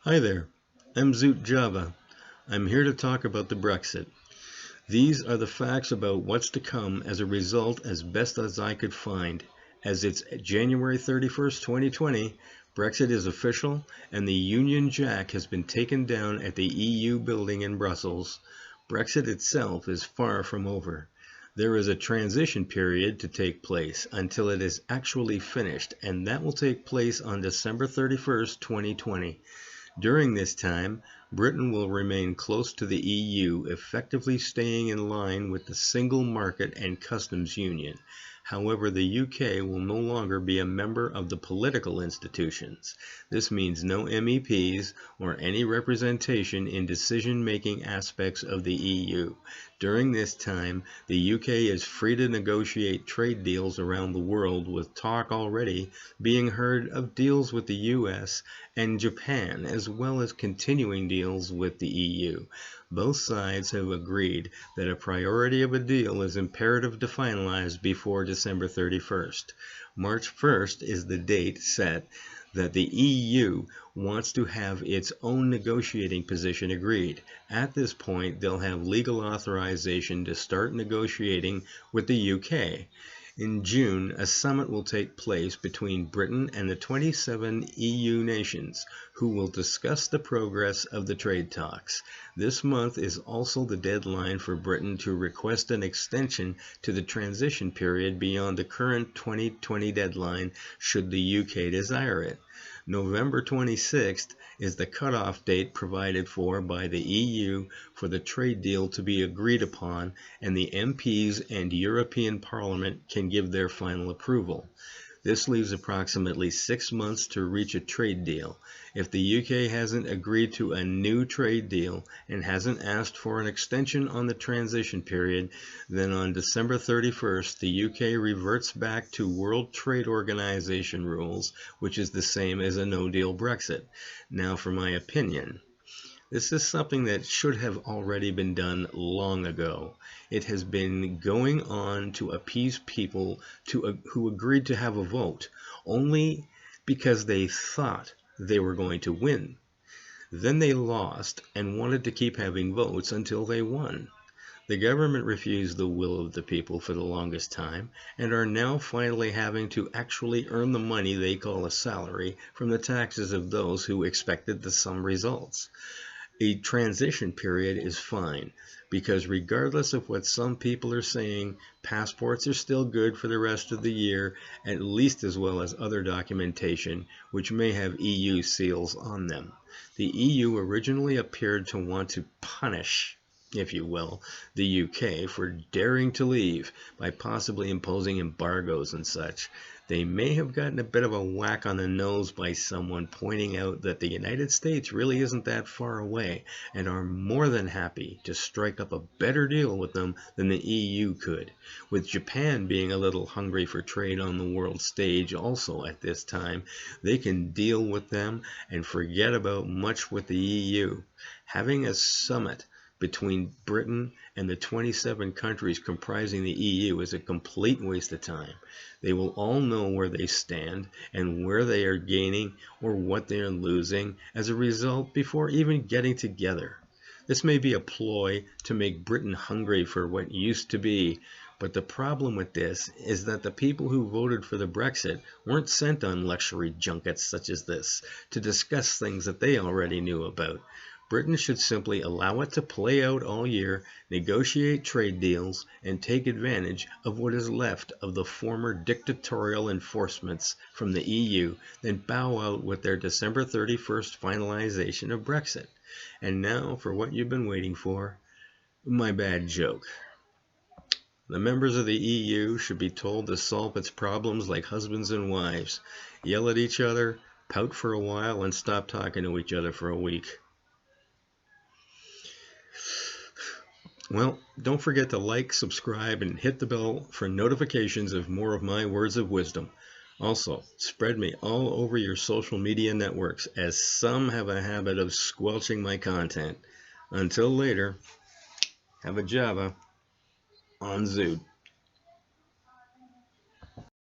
Hi there, I'm Zoot Java. I'm here to talk about the Brexit. These are the facts about what's to come as a result as best as I could find. As it's January 31st, 2020, Brexit is official and the Union Jack has been taken down at the EU building in Brussels. Brexit itself is far from over. There is a transition period to take place until it is actually finished, and that will take place on December 31st, 2020. During this time, Britain will remain close to the EU, effectively staying in line with the single market and customs union. However, the UK will no longer be a member of the political institutions. This means no MEPs or any representation in decision-making aspects of the EU. During this time, the UK is free to negotiate trade deals around the world, with talk already being heard of deals with the US and Japan, as well as continuing deals with the EU. Both sides have agreed that a priority of a deal is imperative to finalize before December 31st. March 1st is the date set that the EU wants to have its own negotiating position agreed. At this point, they'll have legal authorization to start negotiating with the UK. In June, a summit will take place between Britain and the 27 EU nations, who will discuss the progress of the trade talks. This month is also the deadline for Britain to request an extension to the transition period beyond the current 2020 deadline, should the UK desire it. November 26th is the cutoff date provided for by the EU for the trade deal to be agreed upon, and the MPs and European Parliament can give their final approval. This leaves approximately 6 months to reach a trade deal. If the UK hasn't agreed to a new trade deal and hasn't asked for an extension on the transition period, then on December 31st, the UK reverts back to World Trade Organization rules, which is the same as a no-deal Brexit. Now, for my opinion. This is something that should have already been done long ago. It has been going on to appease people who agreed to have a vote, only because they thought they were going to win. Then they lost and wanted to keep having votes until they won. The government refused the will of the people for the longest time, and are now finally having to actually earn the money they call a salary from the taxes of those who expected the same results. A transition period is fine, because regardless of what some people are saying, passports are still good for the rest of the year, at least as well as other documentation, which may have EU seals on them. The EU originally appeared to want to punish, if you will, the UK for daring to leave by possibly imposing embargoes and such. They may have gotten a bit of a whack on the nose by someone pointing out that the United States really isn't that far away, and are more than happy to strike up a better deal with them than the EU could, with Japan being a little hungry for trade on the world stage also at this time. They can deal with them and forget about much with the EU. Having a summit between Britain and the 27 countries comprising the EU is a complete waste of time. They will all know where they stand and where they are gaining or what they are losing as a result before even getting together. This may be a ploy to make Britain hungry for what used to be, but the problem with this is that the people who voted for the Brexit weren't sent on luxury junkets such as this to discuss things that they already knew about. Britain should simply allow it to play out all year, negotiate trade deals, and take advantage of what is left of the former dictatorial enforcements from the EU, then bow out with their December 31st finalization of Brexit. And now for what you've been waiting for, my bad joke. The members of the EU should be told to solve its problems like husbands and wives. Yell at each other, pout for a while, and stop talking to each other for a week. Well, don't forget to like, subscribe, and hit the bell for notifications of more of my words of wisdom. Also, spread me all over your social media networks, as some have a habit of squelching my content. Until later, have a Java on Zoot.